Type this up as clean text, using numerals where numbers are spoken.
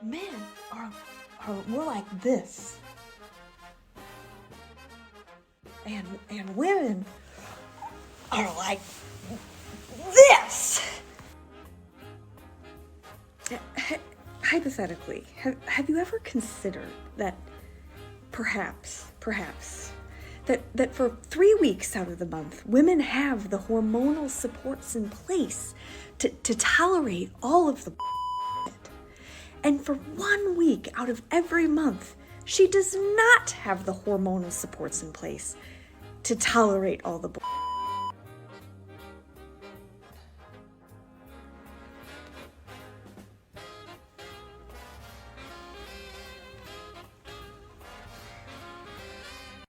men are more like this. And women are like this. Hypothetically, have you ever considered that perhaps that for 3 weeks out of the month, women have the hormonal supports in place to tolerate all of the and for 1 week out of every month, she does not have the hormonal supports in place to tolerate all the